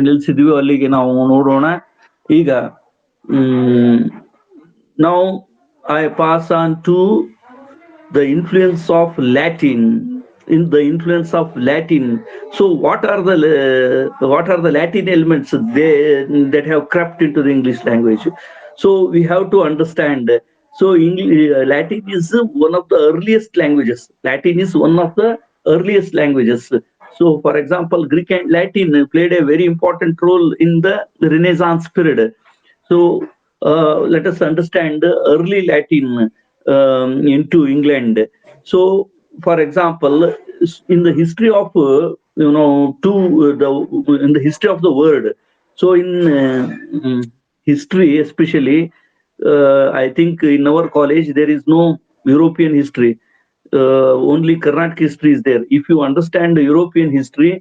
ನಿಲ್ಸಿದ್ವಿ ಅಲ್ಲಿಗೆ ನಾವು ನೋಡೋಣ. ಈಗ now I pass on to the influence of Latin. In the influence of Latin, so what are the Latin elements that have crept into the English language? So we have to understand. So Latin is one of the earliest languages. Latin is one of the earliest languages. So, for example, Greek and Latin played a very important role in the Renaissance period. So let us understand the early Latin into England. So, for example, in the history of in the history of the world. So, in history, especially, I think in our college there is no European history. Only Karnataka history is there. If you understand the European history,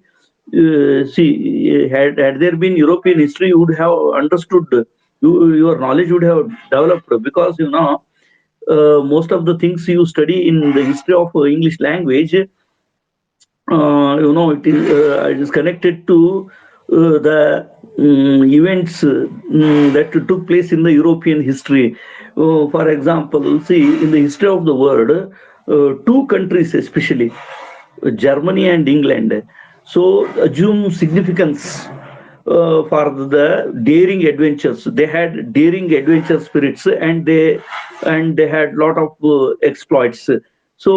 see, had there been European history, you would have understood. Your knowledge would have developed, because most of the things you study in the history of English language, it is connected to the events that took place in the European history. For example, see, in the history of the world, two countries especially, Germany and England, so assume significance for the daring adventures. They had daring adventure spirits, and they had lot of exploits. So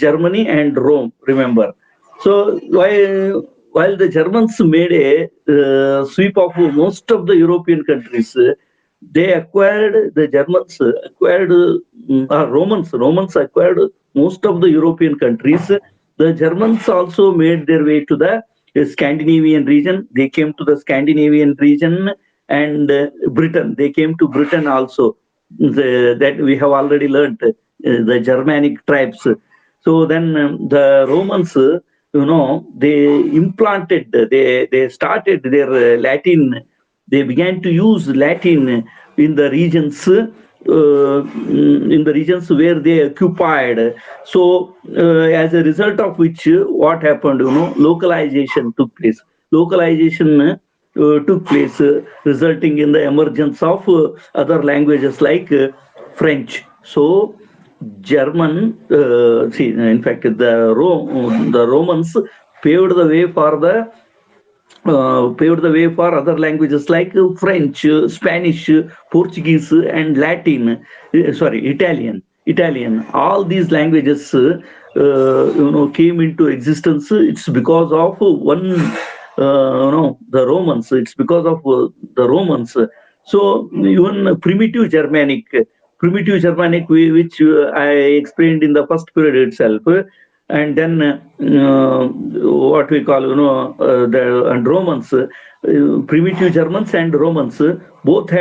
Germany and Rome, remember. So while the Germans made a sweep of most of the European countries, the Germans acquired, Romans acquired most of the European countries. The Germans also made their way to the Scandinavian region. They came to the Scandinavian region, and Britain. They came to Britain also. That we have already learnt, the Germanic tribes. So then the Romans, they implanted, they started their Latin. They began to use Latin in the regions. In the regions where they occupied. So, as a result of which, what happened? Localization took place. Localization took place, resulting in the emergence of other languages like French. So, German, see, in fact, the Romans paved the way for other languages like French, Spanish, Portuguese, and Latin. Sorry, Italian. Italian. All these languages, came into existence. It's because of the Romans. It's because of the Romans. So even primitive Germanic, which I explained in the first period itself, and then what we call, the and Romans, primitive Germans and Romans, both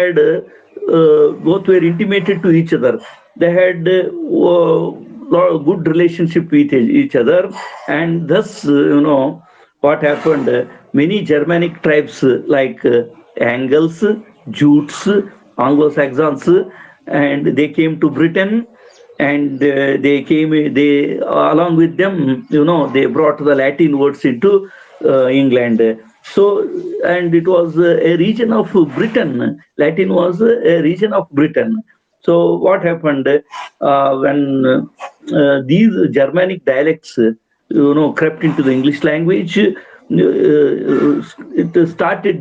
were intimated to each other. They had good relationship with each other, and thus, what happened? Many Germanic tribes like Angles, Jutes, Anglo-Saxons, and they came to Britain, and they along with them, they brought the Latin words into England. So, and it was a region of Britain. Latin was a region of Britain. So what happened when these Germanic dialects, crept into the English language? It started,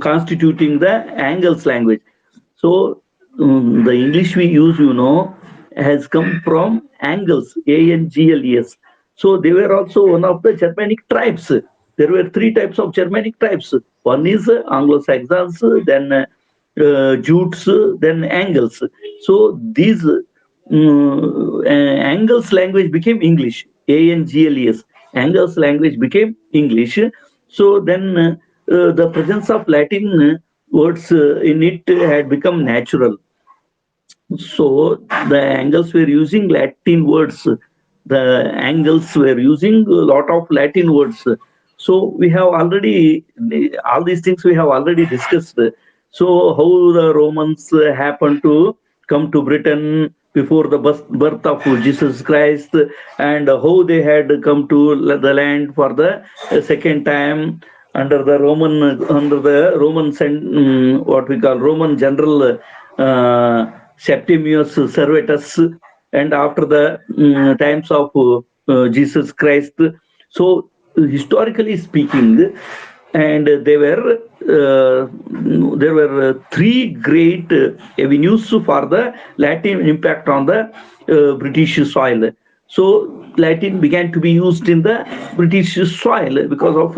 constituting the Angles language. So the English we use, has come from Angles, Angles. So they were also one of the Germanic tribes. There were three types of Germanic tribes. One is Anglo-Saxons, then Jutes, then Angles. So these Angles language became English, Angles. Angles language became English. So then the presence of Latin words in it had become natural. So the Angles were using Latin words. The Angles were using a lot of Latin words. So we have already, all these things we have already discussed. So how the Romans happened to come to Britain, before the birth of Jesus Christ, and how they had come to the land for the second time under the Roman what we call Roman general Septimius Servetus, and after the times of Jesus Christ. So historically speaking, and there were three great avenues for the Latin impact on the British soil. So Latin began to be used in the British soil because of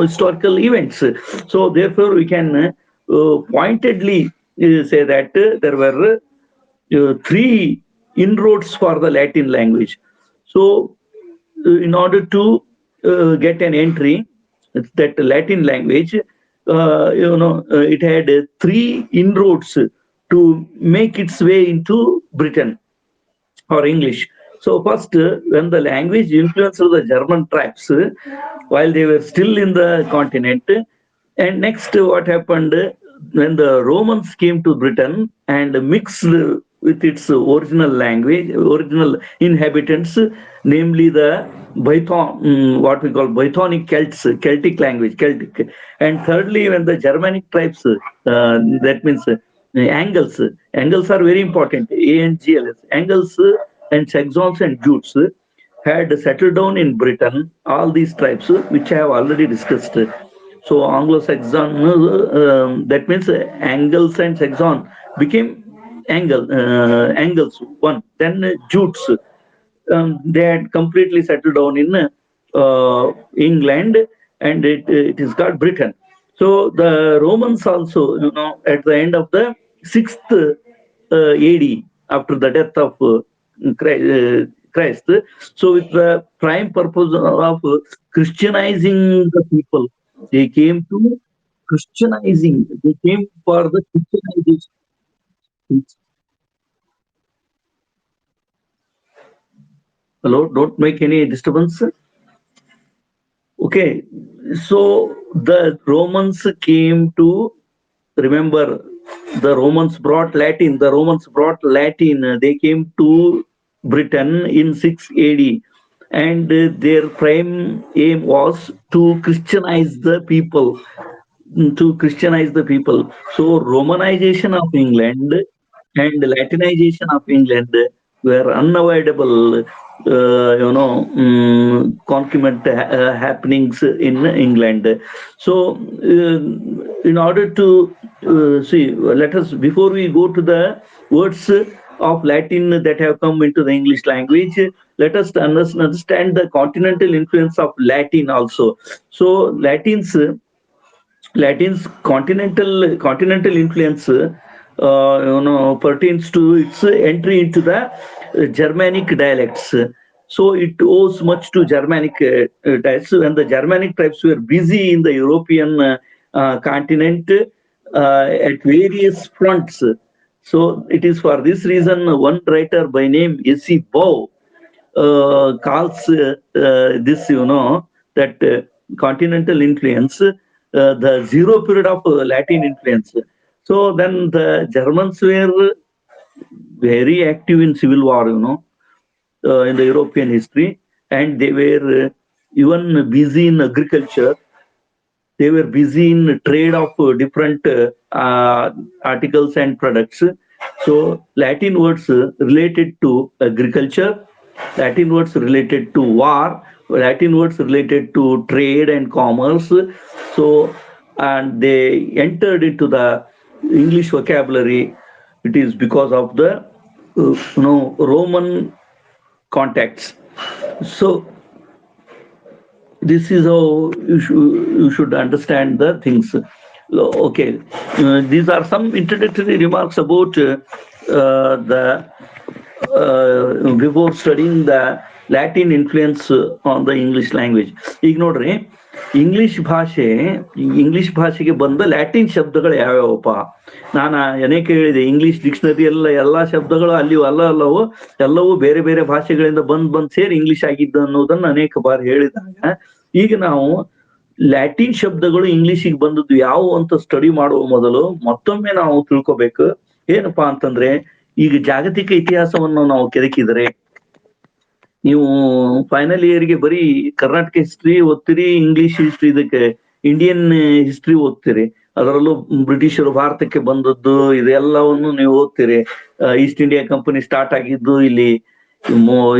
historical events. So therefore, we can pointedly say that there were three inroads for the Latin language. So in order to get an entry, that Latin language, it had three inroads to make its way into Britain or English. So first, when the language influenced the German tribes while they were still in the continent, and next what happened when the Romans came to Britain and mixed with its original language, original inhabitants, namely the what we call Bythonic Celts, Celtic language, Celtic. And thirdly, when the Germanic tribes, that means Angles, Angles are very important, ANGLs, Angles and Saxons and Jutes had settled down in Britain, all these tribes, which I have already discussed. So Anglo-Saxon, that means Angles and Saxon became Angles one. Then Jutes, they had completely settled down in England, and it is called Britain. So the Romans also, at the end of the 6th AD, after the death of Christ, so with the prime purpose of Christianizing the people, they came to Christianizing. They came for the Christianization. Hello, don't make any disturbance. Okay, so the Romans came to, remember, the Romans brought Latin. The Romans brought Latin. They came to Britain in 6 AD, and their prime aim was to Christianize the people. To Christianize the people. So Romanization of England and Latinization of England were unavoidable, concomitant happenings in England. So, in order to see, let us, before we go to the words of Latin that have come into the English language, let us understand the continental influence of Latin also. So, Latin's continental influence, pertains to its entry into the Germanic dialects. So it owes much to Germanic tribes. When the Germanic tribes were busy in the European continent at various fronts. So it is for this reason one writer by name S.E. Bow calls this, that continental influence, the zero period of Latin influence. So then the Germans were very active in civil war, in the European history, and they were even busy in agriculture. They were busy in trade of different articles and products. So Latin words related to agriculture, Latin words related to war, Latin words related to trade and commerce. So, and they entered into the English vocabulary. It is because of the Roman contacts. So this is how you should understand the things. Okay, these are some introductory remarks about the before studying the Latin influence on the English language. ಈಗ ನೋಡ್ರಿ, English ಭಾಷೆಗೆ ಬಂದ Latin ಶಬ್ದಗಳು ಯಾವ್ಯಾವಪ್ಪ? ನಾನು ಅನೇಕ ಹೇಳಿದೆ, English dictionary ಎಲ್ಲಾ ಶಬ್ದಗಳು ಅಲ್ಲಿ ಅಲ್ಲವೂ ಎಲ್ಲವೂ ಬೇರೆ ಬೇರೆ ಭಾಷೆಗಳಿಂದ ಬಂದ್ ಸೇರಿ ಇಂಗ್ಲಿಷ್ ಆಗಿದ್ದು ಅನ್ನೋದನ್ನ ಅನೇಕ ಬಾರಿ ಹೇಳಿದಾಗ, ಈಗ ನಾವು ಲ್ಯಾಟಿನ್ ಶಬ್ದಗಳು ಇಂಗ್ಲಿಷಿಗೆ ಬಂದದ್ದು ಯಾವುವು ಅಂತ ಸ್ಟಡಿ ಮಾಡುವ ಮೊದಲು ಮತ್ತೊಮ್ಮೆ ನಾವು ತಿಳ್ಕೊಬೇಕು. ಏನಪ್ಪಾ ಅಂತಂದ್ರೆ, ಈಗ ಜಾಗತಿಕ ಇತಿಹಾಸವನ್ನು ನಾವು ಕೆದಕಿದರೆ ನೀವು ಫೈನಲ್ ಇಯರ್ಗೆ ಬರೀ ಕರ್ನಾಟಕ ಹಿಸ್ಟ್ರಿ ಓದ್ತೀರಿ, ಇಂಗ್ಲಿಷ್ ಹಿಸ್ಟ್ರಿ, ಇದಕ್ಕೆ ಇಂಡಿಯನ್ ಹಿಸ್ಟ್ರಿ ಓದ್ತೀರಿ. ಅದರಲ್ಲೂ ಬ್ರಿಟಿಷರು ಭಾರತಕ್ಕೆ ಬಂದದ್ದು ಇದೆಲ್ಲವನ್ನು ನೀವು ಓದ್ತೀರಿ. ಈಸ್ಟ್ ಇಂಡಿಯಾ ಕಂಪನಿ ಸ್ಟಾರ್ಟ್ ಆಗಿದ್ದು ಇಲ್ಲಿ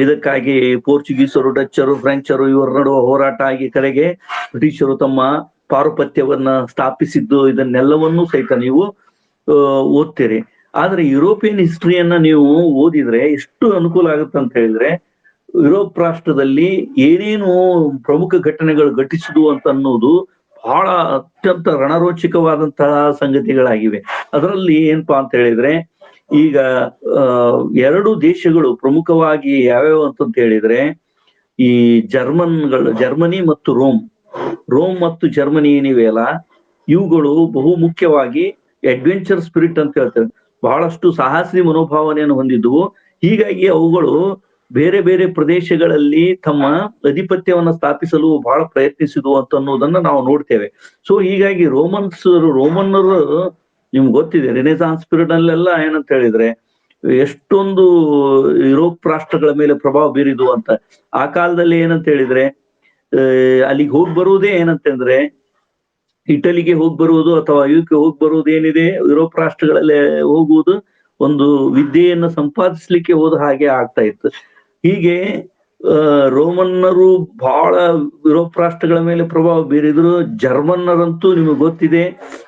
ಇದಕ್ಕಾಗಿ ಪೋರ್ಚುಗೀಸರು, ಡಚ್ಚರು, ಫ್ರೆಂಚರು ಇವರ ನಡುವೆ ಹೋರಾಟ ಆಗಿ ಕಡೆಗೆ ಬ್ರಿಟಿಷರು ತಮ್ಮ ಪಾರುಪತ್ಯವನ್ನ ಸ್ಥಾಪಿಸಿದ್ದು, ಇದನ್ನೆಲ್ಲವನ್ನೂ ಸಹಿತ ನೀವು ಓದ್ತೀರಿ. ಆದ್ರೆ ಯುರೋಪಿಯನ್ ಹಿಸ್ಟ್ರಿಯನ್ನ ನೀವು ಓದಿದ್ರೆ ಎಷ್ಟು ಅನುಕೂಲ ಆಗುತ್ತೆ ಅಂತ ಹೇಳಿದ್ರೆ, ಯುರೋಪ್ ರಾಷ್ಟ್ರದಲ್ಲಿ ಏನೇನು ಪ್ರಮುಖ ಘಟನೆಗಳು ಘಟಿಸಿದ್ವು ಅಂತ ಅನ್ನೋದು ಬಹಳ ಅತ್ಯಂತ ರಣರೋಚಕವಾದಂತಹ ಸಂಗತಿಗಳಾಗಿವೆ. ಅದರಲ್ಲಿ ಏನಪ್ಪಾ ಅಂತ ಹೇಳಿದ್ರೆ, ಈಗ ಎರಡು ದೇಶಗಳು ಪ್ರಮುಖವಾಗಿ ಯಾವ್ಯಾವ ಅಂತಂತ ಹೇಳಿದ್ರೆ, ಈ ಜರ್ಮನಿ ಮತ್ತು ರೋಮ್ ಮತ್ತು ಜರ್ಮನಿ ಏನಿವೆ ಅಲ್ಲ, ಇವುಗಳು ಬಹು ಮುಖ್ಯವಾಗಿ ಅಡ್ವೆಂಚರ್ ಸ್ಪಿರಿಟ್ ಅಂತ ಹೇಳ್ತೇವೆ, ಬಹಳಷ್ಟು ಸಾಹಸಿ ಮನೋಭಾವನೆಯನ್ನು ಹೊಂದಿದ್ವು. ಹೀಗಾಗಿ ಅವುಗಳು ಬೇರೆ ಬೇರೆ ಪ್ರದೇಶಗಳಲ್ಲಿ ತಮ್ಮ ಅಧಿಪತ್ಯವನ್ನ ಸ್ಥಾಪಿಸಲು ಬಹಳ ಪ್ರಯತ್ನಿಸಿದ್ವು ಅಂತ ಅನ್ನೋದನ್ನ ನಾವು ನೋಡ್ತೇವೆ. ಸೊ ಹೀಗಾಗಿ ರೋಮನ್ನರು ನಿಮ್ಗೆ ಗೊತ್ತಿದೆ, ರೆನೆಸಾನ್ಸ್ ಪೀರಿಯಡ್ ಅಲ್ಲೆಲ್ಲ ಏನಂತ ಹೇಳಿದ್ರೆ ಎಷ್ಟೊಂದು ಯುರೋಪ್ ರಾಷ್ಟ್ರಗಳ ಮೇಲೆ ಪ್ರಭಾವ ಬೀರಿದ್ವು ಅಂತ. ಆ ಕಾಲದಲ್ಲಿ ಏನಂತ ಹೇಳಿದ್ರೆ, ಅಲ್ಲಿಗೆ ಹೋಗಿ ಬರುವುದೇ ಏನಂತಂದ್ರೆ, ಇಟಲಿಗೆ ಹೋಗಿ ಬರುವುದು ಅಥವಾ ಯುಕೆ ಹೋಗಿ ಬರುವುದು ಏನಿದೆ, ಯುರೋಪ್ ರಾಷ್ಟ್ರಗಳಲ್ಲಿ ಹೋಗುವುದು ಒಂದು ವಿದ್ಯೆಯನ್ನು ಸಂಪಾದಿಸ್ಲಿಕ್ಕೆ ಹೋದ ಹಾಗೆ ಆಗ್ತಾ ಇತ್ತು. ಹೀಗೆ ರೋಮನ್ನರು ಬಹಳ ಯುರೋಪ್ ರಾಷ್ಟ್ರಗಳ ಮೇಲೆ ಪ್ರಭಾವ ಬೀರಿದ್ರು. ಜರ್ಮನ್ನರಂತೂ ನಿಮಗೆ ಗೊತ್ತಿದೆ,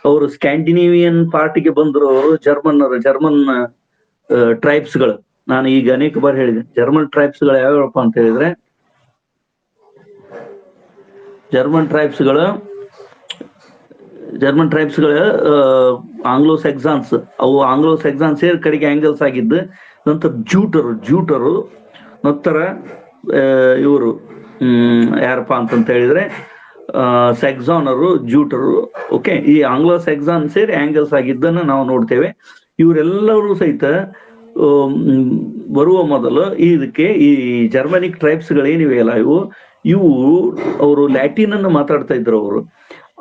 ಅವರು ಸ್ಕ್ಯಾಂಡಿನೇವಿಯನ್ ಪಾರ್ಟಿಗೆ ಬಂದ್ರು. ಅವರು ಜರ್ಮನ್ ಟ್ರೈಬ್ಸ್ಗಳು, ನಾನು ಈಗ ಅನೇಕ ಬಾರಿ ಹೇಳಿದೆ, ಜರ್ಮನ್ ಟ್ರೈಬ್ಸ್ಗಳು ಯಾವ್ಯಾವಪ್ಪ ಅಂತ ಹೇಳಿದ್ರೆ, ಜರ್ಮನ್ ಟ್ರೈಬ್ಸ್ಗಳು ಆಂಗ್ಲೋ ಸೆಕ್ಸಾನ್ಸ್, ಅವು ಆಂಗ್ಲೋ ಸೆಕ್ಸಾನ್ಸ್ ಸೇರ್ ಕಡೆಗೆ ಆಂಗಲ್ಸ್ ಆಗಿದ್ದು. ನಂತರ ಜೂಟರು ನಂತರ ಇವರು ಯಾರಪ್ಪ ಅಂತಂತ ಹೇಳಿದ್ರೆ ಸೆಕ್ಸಾನರು, ಜೂಟರು. ಓಕೆ, ಈ ಆಂಗ್ಲೋ ಸೆಕ್ಸಾನ್ ಸೇರಿ ಆಂಗಲ್ಸ್ ಆಗಿದ್ದನ್ನ ನಾವು ನೋಡ್ತೇವೆ. ಇವರೆಲ್ಲರೂ ಸಹಿತ ಬರುವ ಮೊದಲು ಇದಕ್ಕೆ ಈ ಜರ್ಮನಿಕ್ ಟ್ರೈಬ್ಸ್ಗಳು ಏನಿವೆ ಅಲ್ಲ, ಇವು ಅವರು ಲ್ಯಾಟಿನ್ ಅನ್ನು ಮಾತಾಡ್ತಾ ಇದ್ರು.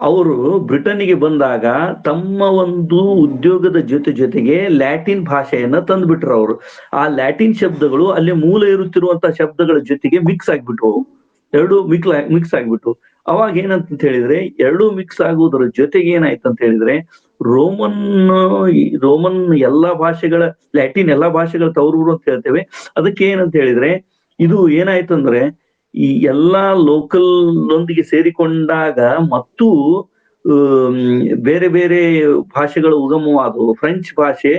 ಅವರು ಬ್ರಿಟನ್ನಿಗೆ ಬಂದಾಗ ತಮ್ಮ ಒಂದು ಉದ್ಯೋಗದ ಜೊತೆಗೆ ಲ್ಯಾಟಿನ್ ಭಾಷೆಯನ್ನ ತಂದ್ಬಿಟ್ರು. ಅವರು ಆ ಲ್ಯಾಟಿನ್ ಶಬ್ದಗಳು ಅಲ್ಲಿ ಮೂಲ ಇರುತ್ತಿರುವಂತಹ ಶಬ್ದಗಳ ಜೊತೆಗೆ ಮಿಕ್ಸ್ ಆಗ್ಬಿಟ್ವು, ಎರಡು ಮಿಕ್ಸ್ ಆಗ್ಬಿಟ್ಟು. ಅವಾಗ ಏನಂತ ಹೇಳಿದ್ರೆ, ಎರಡೂ ಮಿಕ್ಸ್ ಆಗುವುದರ ಜೊತೆಗೆ ಏನಾಯ್ತು ಅಂತ ಹೇಳಿದ್ರೆ, ರೋಮನ್ ಎಲ್ಲಾ ಭಾಷೆಗಳ, ಲ್ಯಾಟಿನ್ ಎಲ್ಲಾ ಭಾಷೆಗಳ ತವರೂರು ಅಂತ ಹೇಳ್ತೇವೆ. ಅದಕ್ಕೆ ಏನಂತ ಹೇಳಿದ್ರೆ, ಇದು ಏನಾಯ್ತಂದ್ರೆ ಈ ಎಲ್ಲಾ ಲೋಕಲ್ ಒಂದಿಗೆ ಸೇರಿಕೊಂಡಾಗ ಮತ್ತು ಬೇರೆ ಬೇರೆ ಭಾಷೆಗಳು ಉಗಮವಾದವು. ಫ್ರೆಂಚ್ ಭಾಷೆ,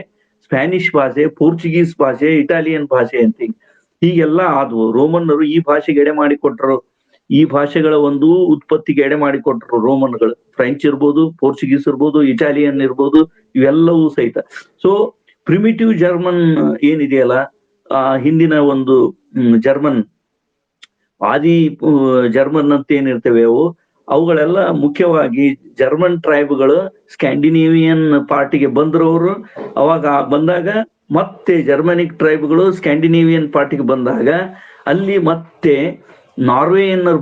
ಸ್ಪ್ಯಾನಿಷ್ ಭಾಷೆ, ಪೋರ್ಚುಗೀಸ್ ಭಾಷೆ, ಇಟಾಲಿಯನ್ ಭಾಷೆ ಅಂತ ಹೀಗೆಲ್ಲ ಆದವು. ರೋಮನ್ನರು ಈ ಭಾಷೆಗೆ ಎಡೆ ಮಾಡಿಕೊಟ್ರು, ಈ ಭಾಷೆಗಳ ಒಂದು ಉತ್ಪತ್ತಿಗೆ ಎಡೆ ಮಾಡಿಕೊಟ್ರು ರೋಮನ್ಗಳು. ಫ್ರೆಂಚ್ ಇರ್ಬೋದು, ಪೋರ್ಚುಗೀಸ್ ಇರ್ಬೋದು, ಇಟಾಲಿಯನ್ ಇರ್ಬೋದು, ಇವೆಲ್ಲವೂ ಸಹಿತ. ಸೊ ಪ್ರಿಮಿಟಿವ್ ಜರ್ಮನ್ ಏನಿದೆಯಲ್ಲ, ಹಿಂದಿನ ಒಂದು ಜರ್ಮನ್, ಆದಿ ಜರ್ಮನ್ ಅಂತ ಏನಿರ್ತೇವೆ ಅವುಗಳೆಲ್ಲ ಮುಖ್ಯವಾಗಿ ಜರ್ಮನ್ ಟ್ರೈಬ್ಗಳು ಸ್ಕ್ಯಾಂಡಿನೇವಿಯನ್ ಪಾರ್ಟಿಗೆ ಬಂದ್ರವರು. ಅವಾಗ ಬಂದಾಗ ಮತ್ತೆ ಜರ್ಮನಿಕ್ ಟ್ರೈಬ್ಗಳು ಸ್ಕ್ಯಾಂಡಿನೇವಿಯನ್ ಪಾರ್ಟಿಗೆ ಬಂದಾಗ ಅಲ್ಲಿ ಮತ್ತೆ ನಾರ್ವೇಯನ್ನರು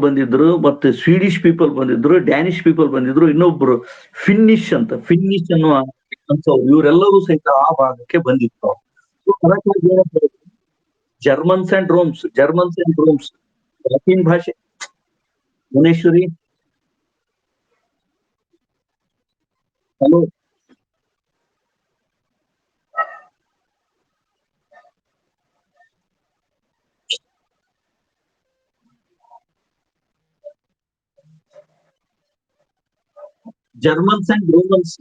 ಬಂದಿದ್ರು, ಮತ್ತೆ ಸ್ವೀಡಿಶ್ ಪೀಪಲ್ ಬಂದಿದ್ರು, ಡ್ಯಾನಿಶ್ ಪೀಪಲ್ ಬಂದಿದ್ರು, ಇನ್ನೊಬ್ರು ಫಿನ್ನಿಶ್ ಅನ್ನುವ ಇವರೆಲ್ಲರೂ ಸಹಿತ ಆ ಭಾಗಕ್ಕೆ ಬಂದಿತ್ತು. ಜರ್ಮನ್ಸ್ ಅಂಡ್ ರೋಮ್ಸ್ ಲ್ಯಾಟಿನ್ ಭಾಷೆ. Bhuvaneshwari, hello. Germans and Romans,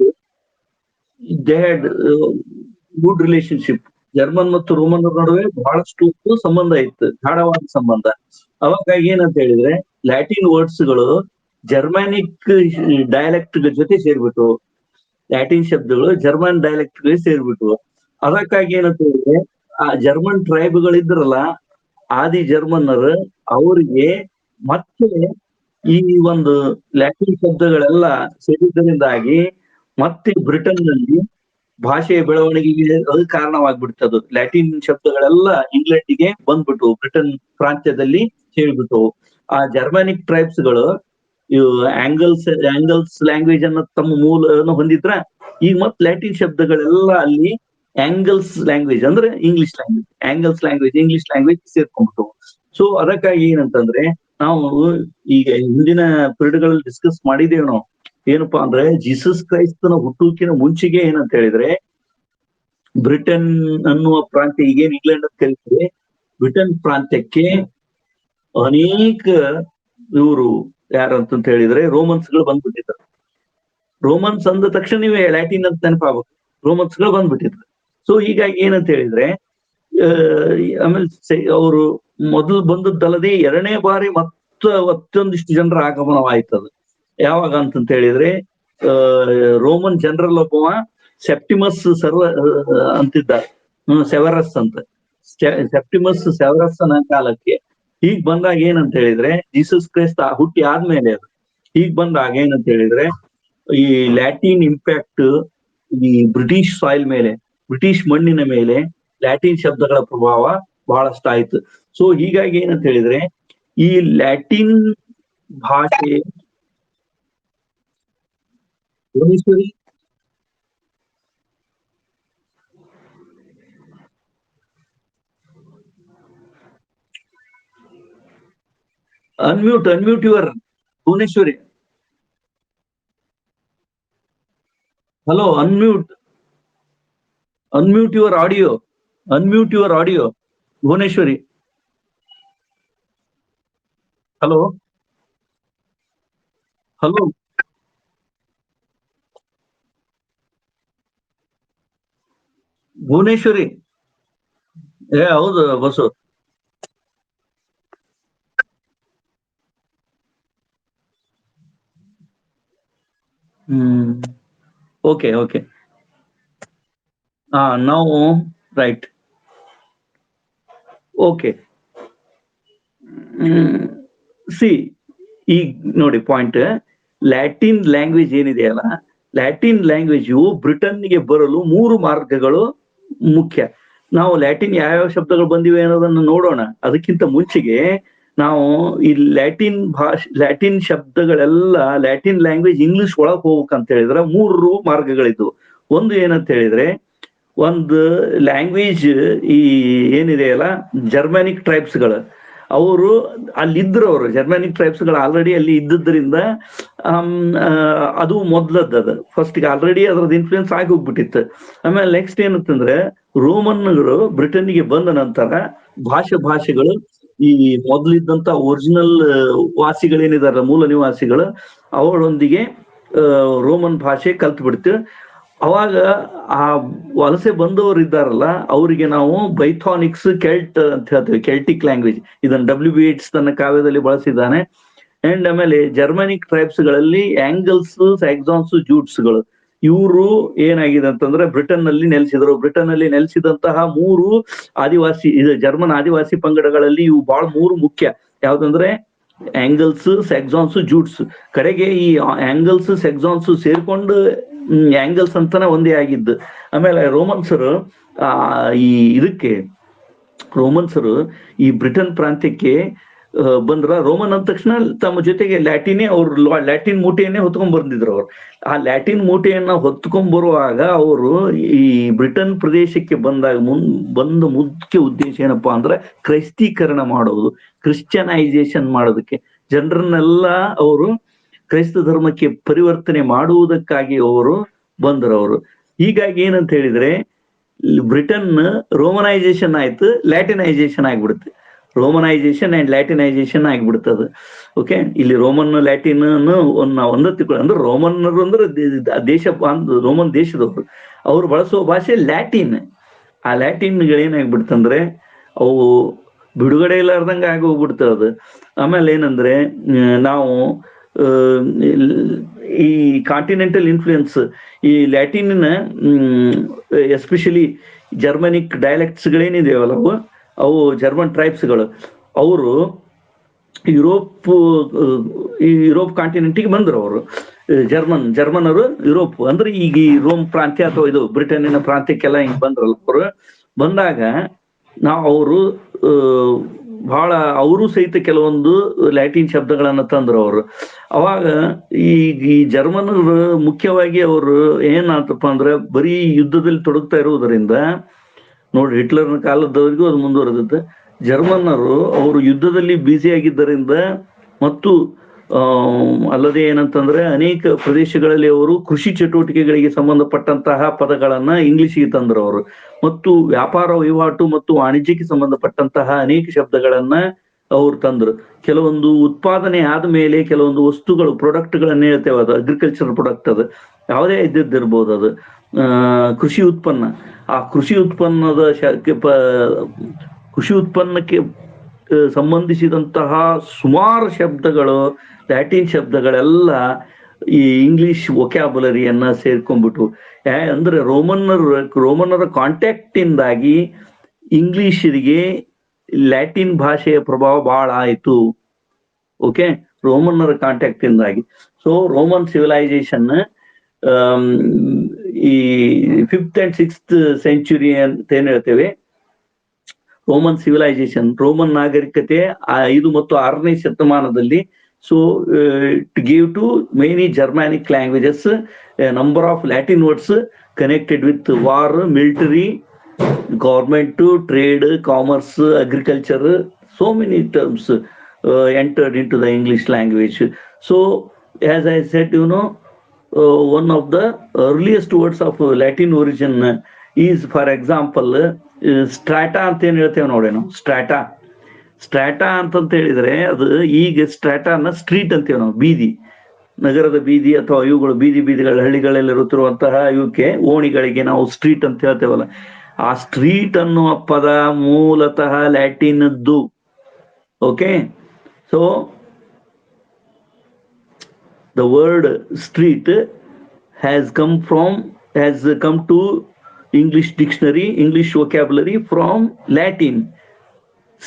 they had good relationship. German ಮತ್ತು ರೋಮನ್ ನಡುವೆ ಬಹಳಷ್ಟು ಸಂಬಂಧ ಇತ್ತು, ಗಾಢವಾದ ಸಂಬಂಧ. ಅವಾಗ ಏನಂತ ಹೇಳಿದ್ರೆ, ಲ್ಯಾಟಿನ್ ವರ್ಡ್ಸ್ಗಳು ಜರ್ಮನಿಕ್ ಡೈಲೆಕ್ಟ್ ಜೊತೆ ಸೇರ್ಬಿಟ್ಟು, ಲ್ಯಾಟಿನ್ ಶಬ್ದಗಳು ಜರ್ಮನ್ ಡೈಲೆಕ್ಟ್ ಗಳಿಗೆ ಸೇರ್ಬಿಟ್ಟು. ಅದಕ್ಕಾಗಿ ಏನಂತ ಹೇಳಿದ್ರೆ, ಆ ಜರ್ಮನ್ ಟ್ರೈಬ್ಗಳಿದ್ರಲ್ಲ, ಆದಿ ಜರ್ಮನ್ನರು, ಅವರಿಗೆ ಮತ್ತೆ ಈ ಒಂದು ಲ್ಯಾಟಿನ್ ಶಬ್ದಗಳೆಲ್ಲ ಸೇರಿದ್ದರಿಂದಾಗಿ ಮತ್ತೆ ಬ್ರಿಟನ್ ನಲ್ಲಿ ಭಾಷೆಯ ಬೆಳವಣಿಗೆಗೆ ಅದು ಕಾರಣವಾಗ್ಬಿಡ್ತದು. ಲ್ಯಾಟಿನ್ ಶಬ್ದಗಳೆಲ್ಲ ಇಂಗ್ಲೆಂಡಿಗೆ ಬಂದ್ಬಿಟ್ಟು ಬ್ರಿಟನ್ ಪ್ರಾಂತ್ಯದಲ್ಲಿ ಸೇರಿಬಿಟ್ಟು. ಆ ಜರ್ಮನಿಕ್ ಟ್ರೈಬ್ಸ್ಗಳು ಆಂಗಲ್ಸ್ ಲ್ಯಾಂಗ್ವೇಜ್ ಅನ್ನ ತಮ್ಮ ಮೂಲವನ್ನು ಹೊಂದಿದ್ರ, ಈಗ ಮತ್ ಲ್ಯಾಟಿನ್ ಶಬ್ದಗಳೆಲ್ಲ ಅಲ್ಲಿ ಆಂಗಲ್ಸ್ ಲ್ಯಾಂಗ್ವೇಜ್ ಅಂದ್ರೆ ಇಂಗ್ಲಿಷ್ ಲ್ಯಾಂಗ್ವೇಜ್ ಸೇರ್ಕೊಂಡ್ಬಿಟ್ಟು. ಸೊ ಅದಕ್ಕಾಗಿ ಏನಂತಂದ್ರೆ ನಾವು ಈಗ ಹಿಂದಿನ ಪೀರಿಯಡ್ಗಳಲ್ಲಿ ಡಿಸ್ಕಸ್ ಮಾಡಿದೇವ್ ನಾವು, ಏನಪ್ಪಾ ಅಂದ್ರೆ ಜೀಸಸ್ ಕ್ರೈಸ್ತನ ಹುಟ್ಟುಕಿನ ಮುಂಚೆಗೆ ಏನಂತ ಹೇಳಿದ್ರೆ ಬ್ರಿಟನ್ ಅನ್ನುವ ಪ್ರಾಂತ್ಯ, ಈಗೇನ್ ಇಂಗ್ಲೆಂಡ್ ಅಂತ ಕರೀತೀವಿ, ಬ್ರಿಟನ್ ಪ್ರಾಂತ್ಯಕ್ಕೆ ಅನೇಕ ಇವರು ಯಾರಂತ ಹೇಳಿದ್ರೆ ರೋಮನ್ಸ್ಗಳು ಬಂದ್ಬಿಟ್ಟಿದ್ರು. ರೋಮನ್ಸ್ ಅಂದ ತಕ್ಷಣ ನೀವೇ ಲ್ಯಾಟಿನ್ ಅಂತ ನೆನಪಾಗಬೇಕು, ರೋಮನ್ಸ್ಗಳು ಬಂದ್ಬಿಟ್ಟಿದ್ರು. ಸೊ ಹೀಗಾಗಿ ಏನಂತ ಹೇಳಿದ್ರೆ ಆಮೇಲೆ ಅವರು ಮೊದಲು ಬಂದದ್ದಲ್ಲದೆ ಎರಡನೇ ಬಾರಿ ಮತ್ತೊಂದಿಷ್ಟು ಜನರ ಆಗಮನವಾಯ್ತದ. ಯಾವಾಗ ಅಂತಂತ ಹೇಳಿದ್ರೆ ರೋಮನ್ ಜನರಲ್ ಒಬ್ಬವ ಸೆಪ್ಟಿಮಸ್ ಅಂತಿದ್ದ, ಸೆವರಸ್ ಅಂತ, ಸೆವರಸ್ನ ಕಾಲಕ್ಕೆ ಹೀಗ್ ಬಂದಾಗ ಏನಂತ ಹೇಳಿದ್ರೆ ಜೀಸಸ್ ಕ್ರೈಸ್ತ ಹುಟ್ಟಿ ಆದ್ಮೇಲೆ ಅದು ಹೀಗ್ ಬಂದಾಗ ಏನಂತ ಹೇಳಿದ್ರೆ ಈ ಲ್ಯಾಟಿನ್ ಇಂಪ್ಯಾಕ್ಟ್ ಈ ಬ್ರಿಟಿಷ್ ಸಾಯಿಲ್ ಮೇಲೆ, ಬ್ರಿಟಿಷ್ ಮಣ್ಣಿನ ಮೇಲೆ ಲ್ಯಾಟಿನ್ ಶಬ್ದಗಳ ಪ್ರಭಾವ ಬಹಳಷ್ಟು ಆಯ್ತು. ಸೊ ಹೀಗಾಗಿ ಏನಂತ ಹೇಳಿದ್ರೆ ಈ ಲ್ಯಾಟಿನ್ ಭಾಷೆ unmute your Bhuvaneshwari. Hello, unmute your audio, Bhuvaneshwari. Hello Bhuvaneshwari. ಹೌದು ಬಸು. ಓಕೆ ನಾವು ರೈಟ್. ಓಕೆ, ಸಿ ಈಗ ನೋಡಿ ಪಾಯಿಂಟ್, ಲ್ಯಾಟಿನ್ ಲ್ಯಾಂಗ್ವೇಜ್ ಏನಿದೆಯಲ್ಲ, ಲ್ಯಾಟಿನ್ ಲ್ಯಾಂಗ್ವೇಜು ಬ್ರಿಟನ್ಗೆ ಬರಲು 3 ಮಾರ್ಗಗಳು ಮುಖ್ಯ. ನಾವು ಲ್ಯಾಟಿನ್ ಯಾವ್ಯಾವ ಶಬ್ದಗಳು ಬಂದಿವೆ ಅನ್ನೋದನ್ನು ನೋಡೋಣ. ಅದಕ್ಕಿಂತ ಮುಂಚೆಗೆ ನಾವು ಈ ಲ್ಯಾಟಿನ್ ಶಬ್ದಗಳೆಲ್ಲ ಲ್ಯಾಟಿನ್ ಲ್ಯಾಂಗ್ವೇಜ್ ಇಂಗ್ಲಿಷ್ ಒಳಗೆ ಹೋಗ್ಬೇಕಂತ ಹೇಳಿದ್ರೆ 3 ಮಾರ್ಗಗಳಿದ್ವು. ಒಂದು ಏನಂತ ಹೇಳಿದ್ರೆ, ಒಂದು ಲ್ಯಾಂಗ್ವೇಜ್ ಈ ಏನಿದೆಯಲ್ಲ ಜರ್ಮನಿಕ್ ಟ್ರೈಬ್ಸ್ಗಳು, ಅವರು ಅಲ್ಲಿದ್ರು, ಅವರು ಜರ್ಮನಿಕ್ ಟ್ರೈಬ್ಸ್ಗಳು ಆಲ್ರೆಡಿ ಅಲ್ಲಿ ಇದ್ದದ್ರಿಂದ ಅದು ಮೊದ್ಲದ್ದು ಫಸ್ಟ್ ಆಲ್ರೆಡಿ ಅದ್ರದ್ದು ಇನ್ಫ್ಲೂಯೆನ್ಸ್ ಆಗಿ ಹೋಗ್ಬಿಟ್ಟಿತ್ತು. ಆಮೇಲೆ ನೆಕ್ಸ್ಟ್ ಏನಂತಂದ್ರೆ ರೋಮನ್ಗಳು ಬ್ರಿಟನ್ಗೆ ಬಂದ ನಂತರ ಭಾಷೆಗಳು ಈ ಮೊದ್ಲಿದ್ದಂತ ಒರಿಜಿನಲ್ ವಾಸಿಗಳೇನಿದಾರ ಮೂಲ ನಿವಾಸಿಗಳು ಅವರೊಂದಿಗೆ ರೋಮನ್ ಭಾಷೆ ಕಲ್ತು ಬಿಡ್ತು. ಅವಾಗ ಆ ವಲಸೆ ಬಂದವರು ಇದ್ದಾರಲ್ಲ ಅವರಿಗೆ ನಾವು ಬೈಥಾನಿಕ್ಸ್ ಕೆಲ್ಟ್ ಅಂತ ಹೇಳ್ತೀವಿ, ಕೆಲ್ಟಿಕ್ ಲ್ಯಾಂಗ್ವೇಜ್. ಇದನ್ನ WB ಯೇಟ್ಸ್ ತನ್ನ ಕಾವ್ಯದಲ್ಲಿ ಬಳಸಿದ್ದಾನೆ. ಅಂಡ್ ಆಮೇಲೆ ಜರ್ಮನಿಕ್ ಟ್ರೈಬ್ಸ್ ಗಳಲ್ಲಿ ಆಂಗಲ್ಸ್, ಸ್ಯಾಕ್ಸಾನ್ಸ್, ಜೂಟ್ಸ್ಗಳು, ಇವರು ಏನಾಗಿದೆ ಅಂತಂದ್ರೆ ಬ್ರಿಟನ್ ನಲ್ಲಿ ನೆಲೆಸಿದ್ರು. ಬ್ರಿಟನ್ ನಲ್ಲಿ ನೆಲೆಸಿದಂತಹ 3 ಆದಿವಾಸಿ ಜರ್ಮನ್ ಆದಿವಾಸಿ ಪಂಗಡಗಳಲ್ಲಿ ಇವು ಬಹಳ 3 ಮುಖ್ಯ. ಯಾವ್ದಂದ್ರೆ ಆಂಗಲ್ಸ್, ಸ್ಯಾಕ್ಸಾನ್ಸ್, ಜೂಟ್ಸ್. ಕಡೆಗೆ ಈ ಆಂಗಲ್ಸ್, ಸ್ಯಾಕ್ಸಾನ್ಸ್ ಸೇರ್ಕೊಂಡು ಆಂಗಲ್ಸ್ ಅಂತಾನೆ ಒಂದೇ ಆಗಿದ್ದು. ಆಮೇಲೆ ರೋಮನ್ಸರು ರೋಮನ್ಸರು ಈ ಬ್ರಿಟನ್ ಪ್ರಾಂತ್ಯಕ್ಕೆ ಬಂದ್ರ. ರೋಮನ್ ಅಂದ ತಕ್ಷಣ ತಮ್ಮ ಜೊತೆಗೆ ಲ್ಯಾಟಿನ್ ಮೂಟೆಯನ್ನೇ ಹೊತ್ಕೊಂಡ್ ಬಂದಿದ್ರು ಅವ್ರು. ಆ ಲ್ಯಾಟಿನ್ ಮೂಟೆಯನ್ನ ಹೊತ್ಕೊಂಡ್ ಬರುವಾಗ ಅವರು ಈ ಬ್ರಿಟನ್ ಪ್ರದೇಶಕ್ಕೆ ಬಂದ ಮುಖ್ಯ ಉದ್ದೇಶ ಏನಪ್ಪಾ ಅಂದ್ರೆ ಕ್ರೈಸ್ತೀಕರಣ ಮಾಡೋದು, ಕ್ರಿಶ್ಚಿಯನೈಸೇಷನ್ ಮಾಡೋದಕ್ಕೆ, ಜನರನ್ನೆಲ್ಲ ಅವರು ಕ್ರೈಸ್ತ ಧರ್ಮಕ್ಕೆ ಪರಿವರ್ತನೆ ಮಾಡುವುದಕ್ಕಾಗಿ ಅವರು ಬಂದರು. ಹೀಗಾಗಿ ಏನಂತ ಹೇಳಿದ್ರೆ ಬ್ರಿಟನ್ ರೋಮನೈಸೇಷನ್ ಆಯ್ತು, ಲ್ಯಾಟಿನೈಸೇಷನ್ ಆಗ್ಬಿಡುತ್ತೆ. ರೋಮನೈಸೇಷನ್ ಅಂಡ್ ಲ್ಯಾಟಿನೈಸೇಷನ್ ಆಗ್ಬಿಡ್ತದ. ಓಕೆ, ಇಲ್ಲಿ ರೋಮನ್ ಲ್ಯಾಟಿನ್ ಒಂದ ತಿಳ್ಕೊಳ್ಳಿ. ಅಂದ್ರೆ ರೋಮನ್ನರು ಅಂದ್ರೆ ರೋಮನ್ ದೇಶದವರು, ಅವ್ರು ಬಳಸುವ ಭಾಷೆ ಲ್ಯಾಟಿನ್. ಆ ಲ್ಯಾಟಿನ್ಗಳೇನಾಗ್ಬಿಡ್ತಂದ್ರೆ ಅವು ಬಿಡುಗಡೆ ಇಲ್ಲಾರ್ದಂಗ ಆಗಿ ಹೋಗ್ಬಿಡ್ತದ. ಆಮೇಲೆ ಏನಂದ್ರೆ ನಾವು ಈ ಕಾಂಟಿನೆಂಟಲ್ ಇನ್ಫ್ಲೂಯೆನ್ಸ್, ಈ ಲ್ಯಾಟಿನ್ನ ಎಸ್ಪೆಷಲಿ ಜರ್ಮನಿಕ್ ಡೈಲೆಕ್ಟ್ಸ್ಗಳೇನಿದೆಯವಲ್ಲ ಅವು ಜರ್ಮನ್ ಟ್ರೈಬ್ಸ್ಗಳು, ಅವರು ಯುರೋಪ್ ಕಾಂಟಿನೆಂಟಿಗೆ ಬಂದ್ರು. ಅವರು ಜರ್ಮನರು ಯುರೋಪ್ ಅಂದ್ರೆ ಈಗ ಈ ರೋಮ್ ಪ್ರಾಂತ್ಯ ಅಥವಾ ಇದು ಬ್ರಿಟನ್ನಿನ ಪ್ರಾಂತ್ಯಕ್ಕೆಲ್ಲ ಹಿಂಗ್ ಬಂದ್ರಲ್ಲ. ಅವರು ಬಂದಾಗ ಅವರು ಬಹಳ ಅವರು ಸಹಿತ ಕೆಲವೊಂದು ಲ್ಯಾಟಿನ್ ಶಬ್ದಗಳನ್ನ ತಂದ್ರು ಅವರು. ಅವಾಗ ಈ ಜರ್ಮನರು ಮುಖ್ಯವಾಗಿ ಅವರು ಏನಾತಪ್ಪ ಅಂದ್ರೆ ಬರೀ ಯುದ್ಧದಲ್ಲಿ ತೊಡಗ್ತಾ ಇರುವುದರಿಂದ, ನೋಡಿ ಹಿಟ್ಲರ್ನ ಕಾಲದವರೆಗೂ ಅದು ಮುಂದುವರೆದಿತ್ತು. ಜರ್ಮನ್ನರು ಅವರು ಯುದ್ಧದಲ್ಲಿ ಬ್ಯುಸಿ ಆಗಿದ್ದರಿಂದ ಮತ್ತು ಅಲ್ಲದೆ ಏನಂತಂದ್ರೆ ಅನೇಕ ಪ್ರದೇಶಗಳಲ್ಲಿ ಅವರು ಕೃಷಿ ಚಟುವಟಿಕೆಗಳಿಗೆ ಸಂಬಂಧಪಟ್ಟಂತಹ ಪದಗಳನ್ನ ಇಂಗ್ಲಿಷಿಗೆ ತಂದ್ರು ಅವರು. ಮತ್ತು ವ್ಯಾಪಾರ ವಹಿವಾಟು ಮತ್ತು ವಾಣಿಜ್ಯಕ್ಕೆ ಸಂಬಂಧಪಟ್ಟಂತಹ ಅನೇಕ ಶಬ್ದಗಳನ್ನ ಅವ್ರು ತಂದ್ರು. ಕೆಲವೊಂದು ಉತ್ಪಾದನೆ ಆದ್ಮೇಲೆ ಕೆಲವೊಂದು ವಸ್ತುಗಳು ಪ್ರಾಡಕ್ಟ್ಗಳನ್ನ ಹೇಳ್ತೇವೆ, ಅದು ಅಗ್ರಿಕಲ್ಚರ್ ಪ್ರಾಡಕ್ಟ್, ಅದು ಯಾವುದೇ ಇದ್ದಿರ್ಬೋದು, ಅದು ಕೃಷಿ ಉತ್ಪನ್ನ. ಆ ಕೃಷಿ ಉತ್ಪನ್ನದ ಕೃಷಿ ಉತ್ಪನ್ನಕ್ಕೆ ಸಂಬಂಧಿಸಿದಂತಹ ಸುಮಾರು ಶಬ್ದಗಳು, ಲ್ಯಾಟಿನ್ ಶಬ್ದಗಳೆಲ್ಲ ಈ ಇಂಗ್ಲಿಷ್ ವೊಕ್ಯಾಬುಲರಿಯನ್ನ ಸೇರ್ಕೊಂಡ್ಬಿಟ್ಟು. ಅಂದ್ರೆ ರೋಮನ್ನರ ಕಾಂಟ್ಯಾಕ್ಟ್ ಇಂದಾಗಿ ಇಂಗ್ಲಿಷರಿಗೆ ಲ್ಯಾಟಿನ್ ಭಾಷೆಯ ಪ್ರಭಾವ ಬಹಳ ಆಯಿತು. ಓಕೆ, ರೋಮನ್ನರ ಕಾಂಟ್ಯಾಕ್ಟ್ ಇಂದಾಗಿ. ಸೊ ರೋಮನ್ ಸಿವಿಲೈಸೇಷನ್ ಈ 5th and 6th ಸೆಂಚುರಿ ಅಂತ ಏನ್ ಹೇಳ್ತೇವೆ, ರೋಮನ್ ಸಿವಿಲೈಸೇಷನ್, ರೋಮನ್ ನಾಗರಿಕತೆ 5 ಮತ್ತು 6ನೇ ಶತಮಾನದಲ್ಲಿ. So it gave to many Germanic languages number of Latin words connected with war, military, government, trade, commerce, agriculture. So many terms entered into the English language. So as I said, one of the earliest words of Latin origin is, for example, strata ಅಂತ ಏನ್ ಹೇಳ್ತೇವೆ ನೋಡಿ ನಾವು. Strata ಅಂತಂತ ಹೇಳಿದ್ರೆ ಅದು ಈಗ ಸ್ಟ್ರಾಟಾನ street ಅಂತೇವೆ ನಾವು. ಬೀದಿ, ನಗರದ ಬೀದಿ ಅಥವಾ ಇವುಗಳು ಬೀದಿಗಳ ಹಳ್ಳಿಗಳಲ್ಲಿ ಇರುತ್ತಿರುವಂತಹ ಇವಕ್ಕೆ ಓಣಿಗಳಿಗೆ ನಾವು ಸ್ಟ್ರೀಟ್ ಅಂತ ಹೇಳ್ತೇವಲ್ಲ. ಆ ಸ್ಟ್ರೀಟ್ ಅನ್ನುವ ಪದ ಮೂಲತಃ ಲ್ಯಾಟಿನ್ದ್ದು. Okay, so the word street has come to English dictionary, English vocabulary from Latin.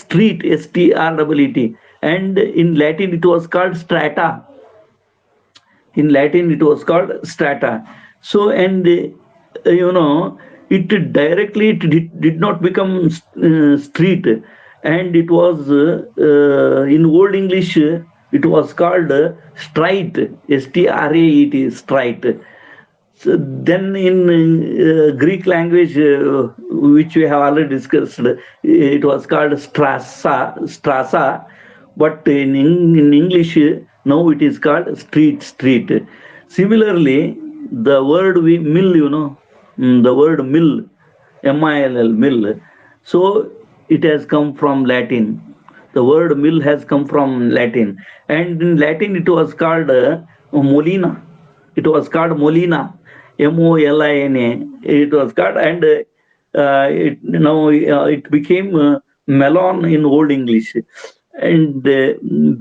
Street, S-T-R-E-E-T, and in Latin it was called strata. So, and it directly did not become street, and it was in Old English it was called straight, S-T-R-A-E-T, straight. So then in Greek language, which we have already discussed, it was called strasa, but in English now it is called street. Similarly, the word mill, the word mill, M-I-L-L, mill. So it has come from Latin. The word mill has come from Latin, and in Latin it was called molina. M-O-L-I-N-A. It was called, and it became melon in Old English. And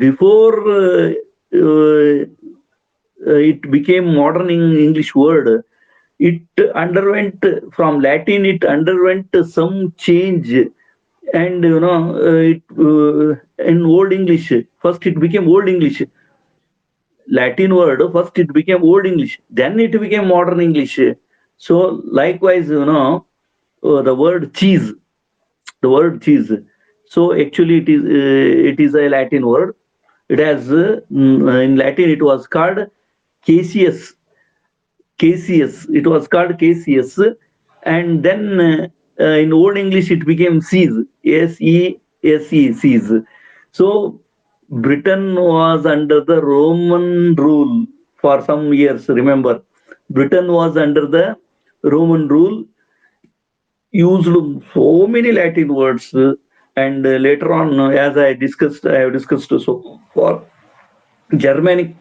before it became modern English word, it underwent from Latin. It underwent some change, and in Old English first it became Old English. Latin word first it became Old English, then it became modern English. So likewise, the word cheese. So actually it is a Latin word. It has in Latin it was called caseus. It was called caseus, and then in Old English it became seas, S-E-S-E, seas. So Britain was under the Roman rule for some years. Remember, Britain was under the Roman rule, used so many Latin words, and later on, as I have discussed, so for Germanic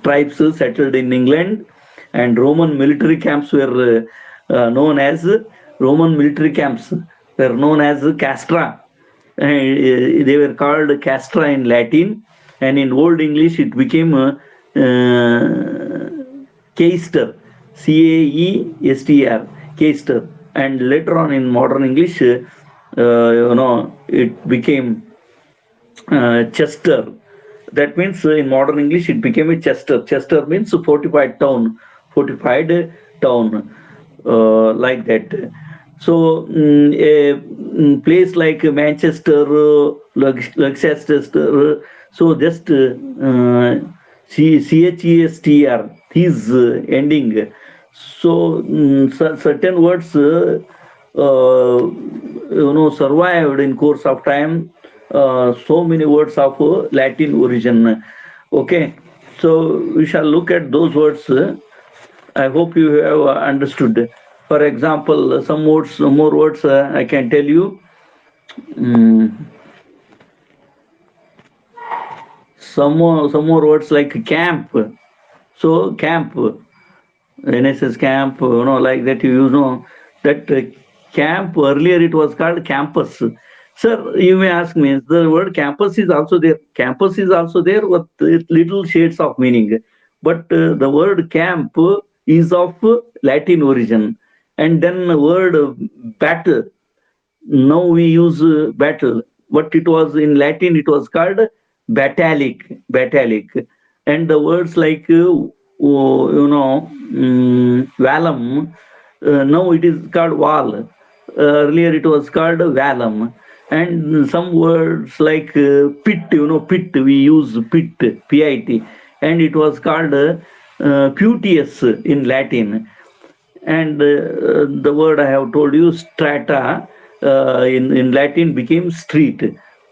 tribes settled in England, and Roman military camps were known as castra. They were called castra in Latin, and in Old English it became caester, C-A-E-S-T-R, caester, and later on in modern English it became Chester. That means in modern English it became a Chester. Chester means fortified town, like that. So a place like Manchester Leicester. So just CHESTR, his ending. So certain words survived in course of time. So many words of Latin origin. Okay, so we shall look at those words. I hope you have understood. For example, some more words I can tell you. Mm, some more words like camp. So camp, NSS camp, like that. That camp earlier it was called campus. Sir, you may ask me, the word campus is also there. Campus is also there with little shades of meaning, but the word camp is of Latin origin, and then the word battle. Now we use battle, but it was in Latin. It was called battalic, and the words like vallum. Now it is called wall. Earlier it was called vallum, and some words like pit. Pit. We use pit, and it was called putius in Latin. And the word I have told you, strata, in Latin became street.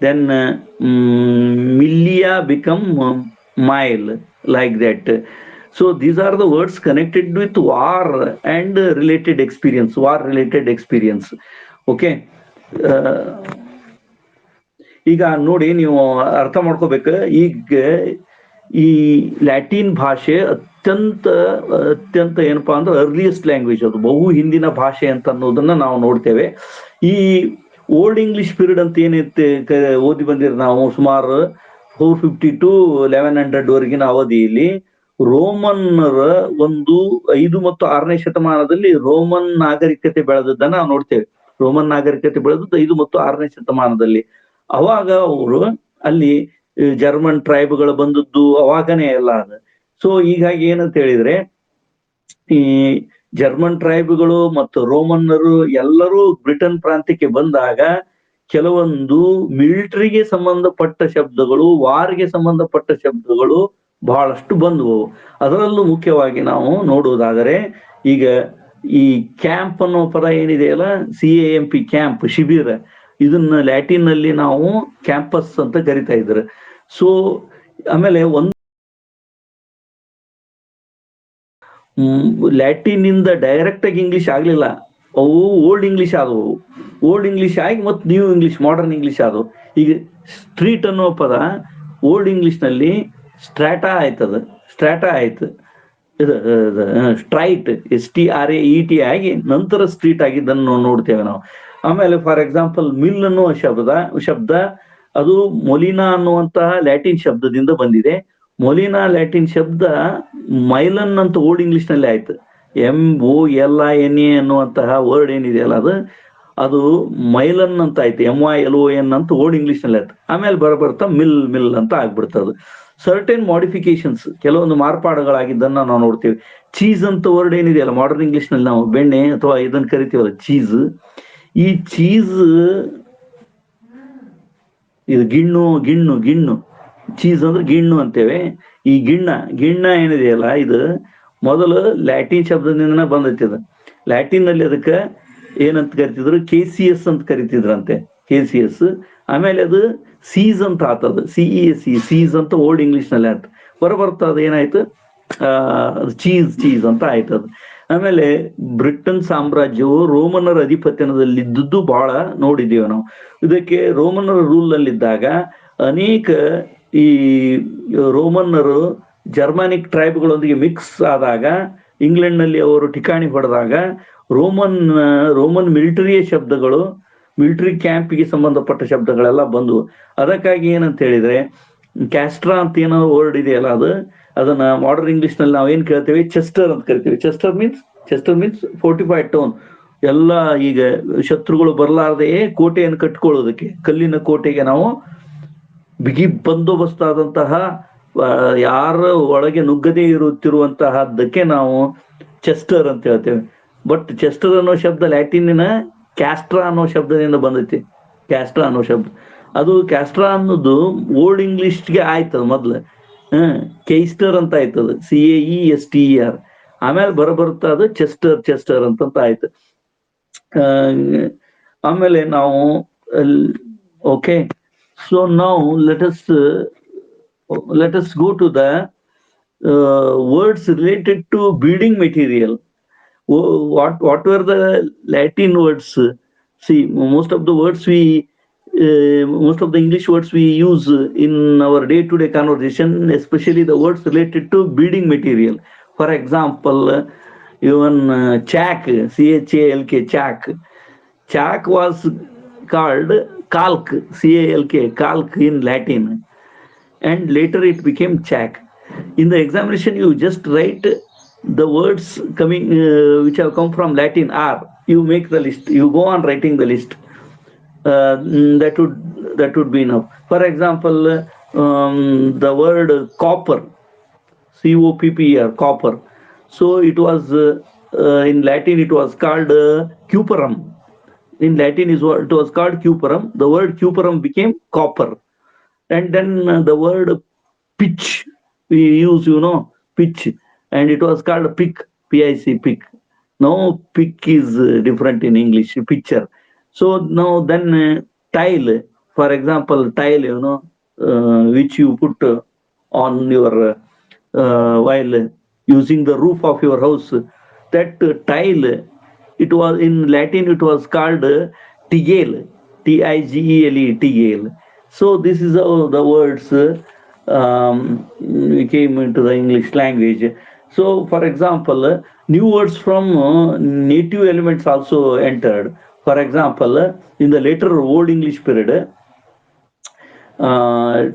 Then millia become mile, like that. So these are the words connected with war and related experience, war related experience. Okay. Uh, ಈಗ ನೋಡಿ, ನೀವು ಅರ್ಥ ಮಾಡ್ಕೋಬೇಕು. ಈಗ ಈ Latin ಭಾಷೆ ಅತ್ಯಂತ ಏನಪ್ಪಾ ಅಂದ್ರೆ ಅರ್ಲಿಯೆಸ್ಟ್ ಲ್ಯಾಂಗ್ವೇಜ್, ಅದು ಬಹು ಹಿಂದಿನ ಭಾಷೆ ಅಂತ ಅನ್ನೋದನ್ನ ನಾವು ನೋಡ್ತೇವೆ. ಈ ಓಲ್ಡ್ ಇಂಗ್ಲಿಷ್ ಪೀರಿಯಡ್ ಅಂತ ಏನೈತೆ ಓದಿ ಬಂದಿರ ನಾವು, ಸುಮಾರು 450 to 1100 ವರೆಗಿನ ಅವಧಿಯಲ್ಲಿ ರೋಮನ್ನರ ಒಂದು 5 ಮತ್ತು 6ನೇ ಶತಮಾನದಲ್ಲಿ ರೋಮನ್ ನಾಗರಿಕತೆ ಬೆಳೆದದ್ದನ್ನ ನಾವು ನೋಡ್ತೇವೆ. ರೋಮನ್ ನಾಗರಿಕತೆ ಬೆಳೆದದ್ದು 5 ಮತ್ತು 6ನೇ ಶತಮಾನದಲ್ಲಿ. ಅವಾಗ ಅವರು ಅಲ್ಲಿ ಜರ್ಮನ್ ಟ್ರೈಬ್ಗಳು ಬಂದದ್ದು ಅವಾಗನೇ ಎಲ್ಲ ಅದು. ಸೊ ಹೀಗಾಗಿ ಏನಂತ ಹೇಳಿದ್ರೆ, ಈ ಜರ್ಮನ್ ಟ್ರೈಬ್ಗಳು ಮತ್ತು ರೋಮನ್ನರು ಎಲ್ಲರೂ ಬ್ರಿಟನ್ ಪ್ರಾಂತ್ಯಕ್ಕೆ ಬಂದಾಗ ಕೆಲವೊಂದು ಮಿಲಿಟರಿಗೆ ಸಂಬಂಧಪಟ್ಟ ಶಬ್ದಗಳು, ವಾರ್ಗೆ ಸಂಬಂಧಪಟ್ಟ ಶಬ್ದಗಳು ಬಹಳಷ್ಟು ಬಂದವು. ಅದರಲ್ಲೂ ಮುಖ್ಯವಾಗಿ ನಾವು ನೋಡುವುದಾದರೆ, ಈಗ ಈ ಕ್ಯಾಂಪ್ ಅನ್ನೋ ಪದ ಏನಿದೆಯಲ್ಲ, CAMP, ಕ್ಯಾಂಪ್, ಶಿಬಿರ, ಇದನ್ನ ಲ್ಯಾಟಿನ್ ನಲ್ಲಿ ನಾವು ಕ್ಯಾಂಪಸ್ ಅಂತ ಕರಿತಾ ಇದ್ರು. ಸೊ ಆಮೇಲೆ ಲ್ಯಾಟಿನ್ ಇಂದ ಡೈರೆಕ್ಟ್ ಆಗಿ ಇಂಗ್ಲಿಷ್ ಆಗ್ಲಿಲ್ಲ, ಅವು ಓಲ್ಡ್ ಇಂಗ್ಲಿಷ್ ಆದವು. ಓಲ್ಡ್ ಇಂಗ್ಲಿಷ್ ಆಗಿ ಮತ್ತೆ ನ್ಯೂ ಇಂಗ್ಲಿಷ್, ಮಾಡರ್ನ್ ಇಂಗ್ಲಿಷ್ ಆದವು. ಈಗ ಸ್ಟ್ರೀಟ್ ಅನ್ನೋ ಪದ ಓಲ್ಡ್ ಇಂಗ್ಲಿಷ್ ನಲ್ಲಿ ಸ್ಟ್ರಾಟಾ ಆಯ್ತು. ಸ್ಟ್ರೈಟ್, STRAET ಆಗಿ ನಂತರ ಸ್ಟ್ರೀಟ್ ಆಗಿದ್ದನ್ನು ನೋಡ್ತೇವೆ ನಾವು. ಆಮೇಲೆ ಫಾರ್ ಎಕ್ಸಾಂಪಲ್ ಮಿಲ್ ಅನ್ನುವ ಶಬ್ದ ಅದು ಮೊಲಿನಾ ಅನ್ನುವಂತಹ ಲ್ಯಾಟಿನ್ ಶಬ್ದದಿಂದ ಬಂದಿದೆ. ಮೊಲಿನಾ ಲ್ಯಾಟಿನ್ ಶಬ್ದ ಮೈಲನ್ ಅಂತ ಓಲ್ಡ್ ಇಂಗ್ಲಿಷ್ ನಲ್ಲಿ ಆಯ್ತು. MOLINA ಅನ್ನುವಂತಹ ವರ್ಡ್ ಏನಿದೆಯಲ್ಲ, ಅದು ಮೈಲನ್ ಅಂತ ಆಯ್ತು. MYLON ಅಂತ ಓಲ್ಡ್ ಇಂಗ್ಲಿಷ್ ನಲ್ಲಿ ಆಯ್ತು. ಆಮೇಲೆ ಬರ್ತಾ ಮಿಲ್ ಅಂತ ಆಗ್ಬಿಡ್ತದೆ. ಸರ್ಟೆನ್ ಮಾಡಿಫಿಕೇಶನ್ಸ್, ಕೆಲವೊಂದು ಮಾರ್ಪಾಡುಗಳಾಗಿದ್ದನ್ನ ನಾವು ನೋಡ್ತೀವಿ. ಚೀಸ್ ಅಂತ ವರ್ಡ್ ಏನಿದೆಯಲ್ಲ ಮಾಡರ್ನ್ ಇಂಗ್ಲಿಷ್ ನಲ್ಲಿ, ನಾವು ಬೆಣ್ಣೆ ಅಥವಾ ಇದನ್ನ ಕರಿತೀವಲ್ಲ ಚೀಸ್, ಈ ಚೀಸ್ ಇದು ಗಿಣ್ಣು ಚೀಸ್ ಅಂದ್ರೆ ಗಿಣ್ಣು ಅಂತೇವೆ. ಈ ಗಿಣ್ಣ ಏನಿದೆಯಲ್ಲ, ಇದು ಮೊದಲು ಲ್ಯಾಟಿನ್ ಶಬ್ದದಿಂದ ಬಂದೈತಿ. ಅದು ಲ್ಯಾಟಿನ್ ನಲ್ಲಿ ಅದಕ್ಕೆ ಏನಂತ ಕರಿತಿದ್ರು, KCS ಅಂತ ಕರಿತಿದ್ರಂತೆ, KCS. ಆಮೇಲೆ ಅದು ಸೀಸ್ ಅಂತ ಆತದ, CESE, ಸೀಸ್ ಅಂತ ಓಲ್ಡ್ ಇಂಗ್ಲಿಷ್ ನಲ್ಲಿ ಆಯ್ತು. ಬರ್ತಾ ಅದು ಏನಾಯ್ತು, ಚೀಸ್ ಅಂತ ಆಯ್ತು ಅದು. ಆಮೇಲೆ ಬ್ರಿಟನ್ ಸಾಮ್ರಾಜ್ಯವು ರೋಮನರ ಅಧಿಪತ್ಯದಲ್ಲಿದ್ದು ಬಹಳ ನೋಡಿದ್ದೀವಿ ನಾವು. ಇದಕ್ಕೆ ರೋಮನರ ರೂಲ್ ನಲ್ಲಿದ್ದಾಗ ಅನೇಕ ಈ ರೋಮನ್ನರು ಜರ್ಮಾನಿಕ್ ಟ್ರೈಬ್ಗಳೊಂದಿಗೆ ಮಿಕ್ಸ್ ಆದಾಗ, ಇಂಗ್ಲೆಂಡ್ ನಲ್ಲಿ ಅವರು ಠಿಕಾಣಿ ಹೊಡೆದಾಗ ರೋಮನ್ ಮಿಲಿಟರಿಯ ಶಬ್ದಗಳು, ಮಿಲಿಟರಿ ಕ್ಯಾಂಪ್ಗೆ ಸಂಬಂಧಪಟ್ಟ ಶಬ್ದಗಳೆಲ್ಲ ಬಂದವು. ಅದಕ್ಕಾಗಿ ಏನಂತ ಹೇಳಿದ್ರೆ, ಕ್ಯಾಸ್ಟ್ರಾ ಅಂತ ಏನೋ ವರ್ಡ್ ಇದೆಯಲ್ಲ, ಅದನ್ನ ಮಾಡರ್ನ್ ಇಂಗ್ಲಿಷ್ ನಲ್ಲಿ ನಾವು ಏನ್ ಕೇಳ್ತೇವೆ, ಚೆಸ್ಟರ್ ಅಂತ ಕರಿತೀವಿ. Chester means fortified town. ಎಲ್ಲ ಈಗ ಶತ್ರುಗಳು ಬರಲಾರದೆ ಕೋಟೆಯನ್ನು ಕಟ್ಕೊಳ್ಳೋದಕ್ಕೆ, ಕಲ್ಲಿನ ಕೋಟೆಗೆ ನಾವು ಬಿಗಿ ಬಂದೋಬಸ್ತಾದಂತಹ, ಯಾರ ಒಳಗೆ ನುಗ್ಗದೇ ಇರುತ್ತಿರುವಂತಹದ್ದಕ್ಕೆ ನಾವು ಚೆಸ್ಟರ್ ಅಂತ ಹೇಳ್ತೇವೆ. ಬಟ್ ಚೆಸ್ಟರ್ ಅನ್ನೋ ಶಬ್ದ ಲ್ಯಾಟಿನಿನ ಕ್ಯಾಸ್ಟ್ರಾ ಅನ್ನೋ ಶಬ್ದದಿಂದ ಬಂದೈತಿ. ಕ್ಯಾಸ್ಟ್ರಾ ಅನ್ನೋ ಶಬ್ದ ಅದು ಕ್ಯಾಸ್ಟ್ರಾ ಅನ್ನೋದು ಓಲ್ಡ್ ಇಂಗ್ಲಿಷ್ಗೆ ಆಯ್ತದ ಮೊದ್ಲು. ಕೇಸ್ಟರ್ ಅಂತ ಆಯ್ತದ, CAESTER. ಆಮೇಲೆ ಬರಬರ್ತಾ ಅದು ಚೆಸ್ಟರ್ ಅಂತಂತ ಆಯ್ತು. ಆಮೇಲೆ ನಾವು ಓಕೆ, ಸೊ ನಾವು let us go to the words related to building material. What were the Latin words? See, most of the English words we use in our day-to-day conversation, especially the words related to building material. For example, even chalk, CHALK, chalk. Chalk was called calc, CALK, calc in Latin, and later it became chalk. In the examination, you just write the words coming which have come from Latin are. You make the list. You go on writing the list. That would be enough. For example, the word copper, COPPER, copper. So it was in Latin it was called cuperum. In Latin it was called cuperum. The word cuperum became copper. And then the word pitch, we use, pitch, and it was called pick, PIC, pick. Now pick is different in English, picture. So now then tile, for example, tile, which you put on your while using the roof of your house. That tile, it was in Latin it was called tigale, TIGELE, tigale. So this is how the words came into the English language. So for example, new words from native elements also entered. For example, in the later Old English period,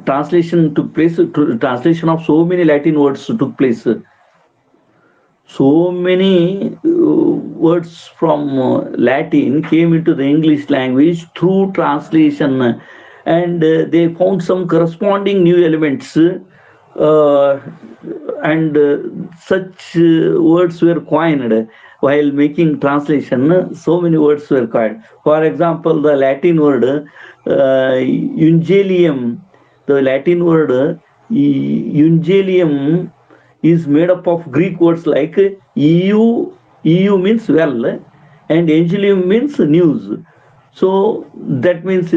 translation took place. Translation of so many Latin words took place. So many words from Latin came into the English language through translation, and they found some corresponding new elements, and such words were coined while making translation. So many words were coined. For example, the Latin word ungelium, the Latin word ungelium is made up of Greek words like EU. EU means well, and angelium means news. So that means,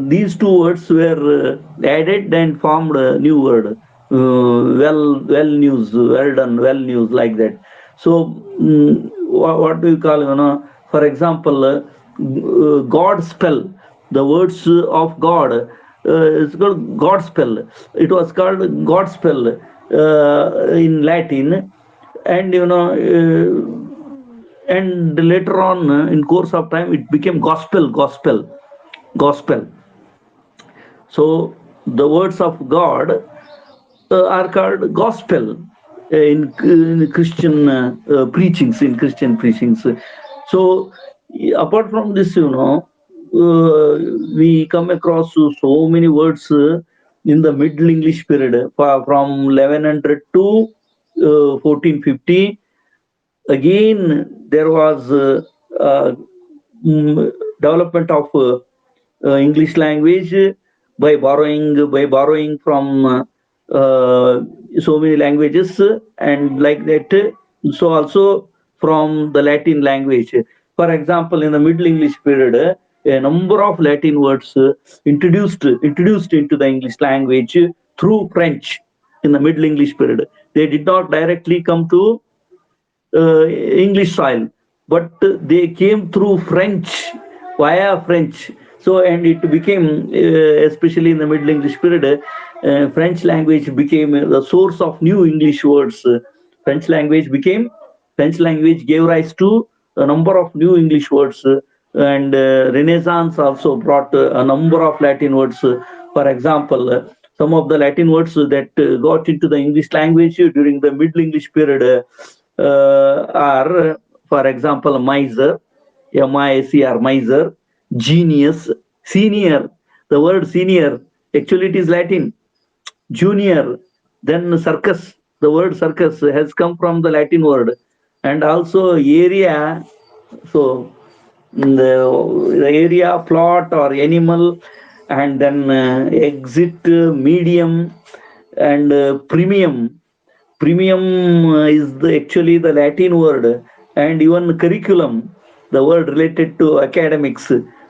these two words were added and formed a new word. Well news, well done, well news, like that. So what do you call, for example, God spell, the words of God, it's called God spell. It was called God spell in Latin, and and later on in course of time it became gospel. So the words of God are called gospel in Christian preachings, So apart from this, we come across so many words in the Middle English period, from 1100 to 1450. Again, there was development of English language by borrowing from so many languages, and like that. So also from the Latin language. For example, in the Middle English period, a number of Latin words introduced into the English language through French in the Middle English period. They did not directly come to English soil, but they came through French, via French. So, and it became, especially in the Middle English period, French language became the source of new English words. French language gave rise to a number of new English words, and Renaissance also brought a number of Latin words. For example, some of the Latin words that got into the English language during the Middle English period are, for example, miser, MICR, miser, genius, senior. The word senior, actually it is Latin. Junior, then circus. The word circus has come from the Latin word, and also area. So the area, plot or animal, and then exit, medium, and premium. Premium is actually the Latin word, and even curriculum, the word related to academics,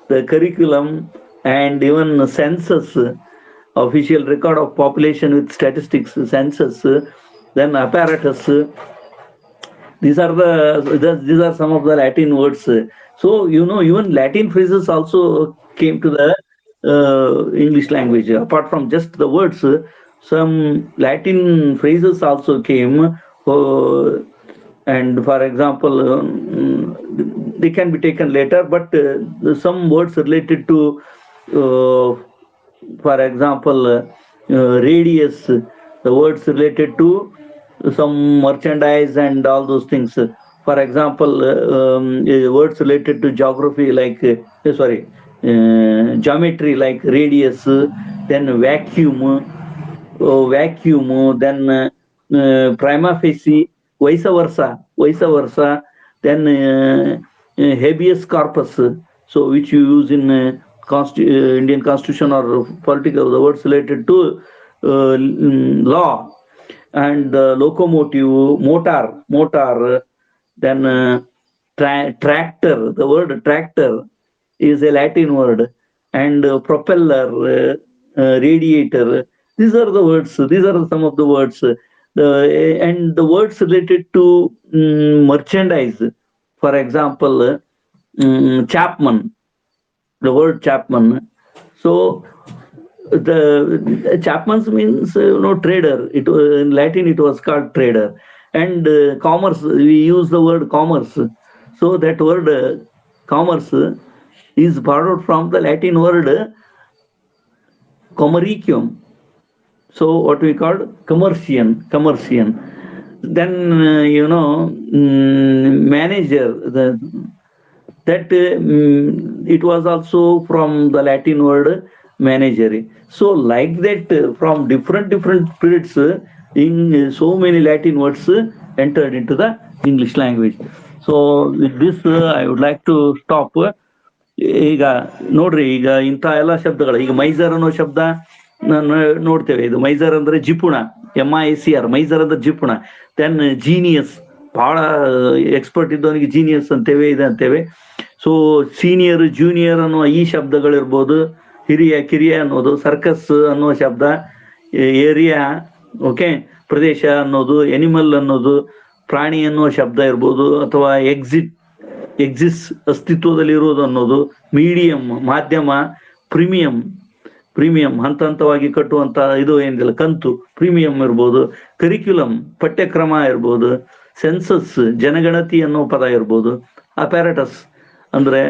the curriculum, and even census, official record of population with statistics, census, then apparatus. These are some of the Latin words. So even Latin phrases also came to the English language. Apart from just the words, some Latin phrases also came. And for example, they can be taken later, but some words related to, for example, radius, the words related to some merchandise and all those things. For example, words related to geography like, geometry like radius, then vacuum, then prima facie, vice versa, then habeas corpus, so which you use in Indian Constitution or political, the words related to law, and locomotive, motor, then tractor. The word tractor is a Latin word, and propeller, radiator. These are the words. These are some of the words. And the words related to merchandise. For example, Chapman. The word Chapman. So the Chapman's means trader. It in Latin it was called trader, and commerce. We use the word commerce. So that word commerce is borrowed from the Latin word commercium. So what we call commercian. Then manager. That it was also from the Latin word managere. So like that, from different periods, in so many Latin words entered into the English language. So with this, I would like to stop. ಈಗ ನೋಡ್ರಿ, ಈಗ ಇಂಥ ಎಲ್ಲ ಶಬ್ದಗಳು, ಈಗ miser ಅನ್ನೋ ಶಬ್ದ ನೋಡ್ತೇವೆ. ಇದು ಮೈಸರ್ ಅಂದ್ರೆ ಜಿಪುಣ, MICR, ಮೈಸರ್ ಅಂದ್ರೆ ಜಿಪುಣ. ದೆನ್ ಜೀನಿಯಸ್, ಬಹಳ ಎಕ್ಸ್ಪರ್ಟ್ ಇದ್ದವನಿಗೆ ಜೀನಿಯಸ್ ಅಂತೇವೆ, ಅಂತೇವೆ. ಸೊ ಸೀನಿಯರ್, ಜೂನಿಯರ್ ಅನ್ನುವ ಈ ಶಬ್ದಗಳಿರ್ಬೋದು. ಹಿರಿಯ, ಕಿರಿಯ ಅನ್ನೋದು. ಸರ್ಕಸ್ ಅನ್ನುವ ಶಬ್ದ, ಏರಿಯಾ, ಓಕೆ, ಪ್ರದೇಶ ಅನ್ನೋದು. ಎನಿಮಲ್ ಅನ್ನೋದು ಪ್ರಾಣಿ ಅನ್ನುವ ಶಬ್ದ ಇರ್ಬೋದು, ಅಥವಾ ಎಕ್ಸಿಸ್, ಅಸ್ತಿತ್ವದಲ್ಲಿರುವುದು ಅನ್ನೋದು. ಮೀಡಿಯಂ, ಮಾಧ್ಯಮ. ಪ್ರೀಮಿಯಂ ಹಂತ ಹಂತವಾಗಿ ಕಟ್ಟುವಂತ ಇದು ಏನಿಲ್ಲ, ಕಂತು, ಪ್ರೀಮಿಯಂ ಇರ್ಬೋದು. ಕರಿಕ್ಯುಲಮ್, ಪಠ್ಯಕ್ರಮ ಇರ್ಬೋದು. ಸೆನ್ಸಸ್, ಜನಗಣತಿ ಅನ್ನೋ ಪದ ಇರ್ಬೋದು. ಅಪ್ಯಾರಟಸ್ ಅಂದ್ರೆ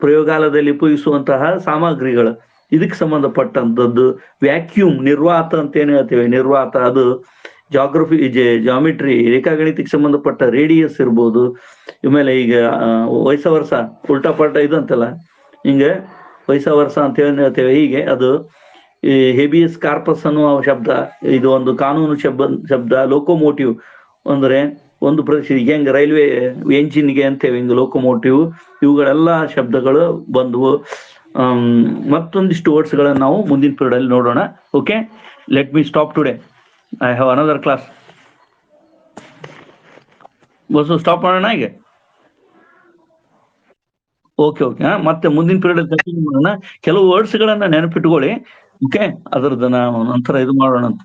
ಪ್ರಯೋಗಾಲಯದಲ್ಲಿ ಉಪಯೋಗಿಸುವಂತಹ ಸಾಮಗ್ರಿಗಳು, ಇದಕ್ಕೆ ಸಂಬಂಧಪಟ್ಟಂಥದ್ದು. ವ್ಯಾಕ್ಯೂಮ್, ನಿರ್ವಾತ ಅಂತ ಏನ್ ಹೇಳ್ತೇವೆ, ನಿರ್ವಾತ, ಅದು ಜಾಮಿಟ್ರಿ, ರೇಖಾಗಣಿತಕ್ಕೆ ಸಂಬಂಧಪಟ್ಟ ರೇಡಿಯಸ್ ಇರ್ಬೋದು. ಇಮೇಲೆ ಈಗ ವಯಸ್ಸ ವರ್ಷ, ಉಲ್ಟಾ ಪಲ್ಟಾ ಇದು ಅಂತಲ್ಲ, ಹಿಂಗೆ ವಯಸ್ಸ ವರ್ಷ ಅಂತ ಹೇಳ್ತೇವೆ. ಹೀಗೆ ಅದು ಹೇಬಿಯಸ್ ಕಾರ್ಪಸ್ ಅನ್ನುವ ಶಬ್ದ, ಇದು ಒಂದು ಕಾನೂನು ಶಬ್ದ. ಲೋಕೋಮೋಟಿವ್ ಅಂದ್ರೆ ಒಂದು ಪ್ರದೇಶ, ಈಗ ಹೆಂಗೆ ರೈಲ್ವೆ ಎಂಜಿನ್ಗೆ ಅಂತೇವೆ, ಹಿಂಗೆ ಲೋಕೋಮೋಟಿವ್. ಇವುಗಳೆಲ್ಲ ಶಬ್ದಗಳು ಬಂದವು. ಮತ್ತೊಂದಿಷ್ಟು ವರ್ಡ್ಸ್ಗಳನ್ನು ನಾವು ಮುಂದಿನ ಪೀರಿಯಡ್ ಅಲ್ಲಿ ನೋಡೋಣ. Okay, let me stop today. I have another class. Bus stop ಮಾಡೋಣ ಈಗ. ಓಕೆ, ಮತ್ತೆ ಮುಂದಿನ ಪೀರಿಯಡ್ ಕಂಟಿನ್ಯೂ ಮಾಡೋಣ. ಕೆಲವು ವರ್ಡ್ಸ್ ಗಳನ್ನ ನೆನಪಿಟ್ಕೊಳ್ಳಿ. ಓಕೆ, ಅದರದ್ದು ನಾವು ನಂತರ ಇದು ಮಾಡೋಣ ಅಂತ.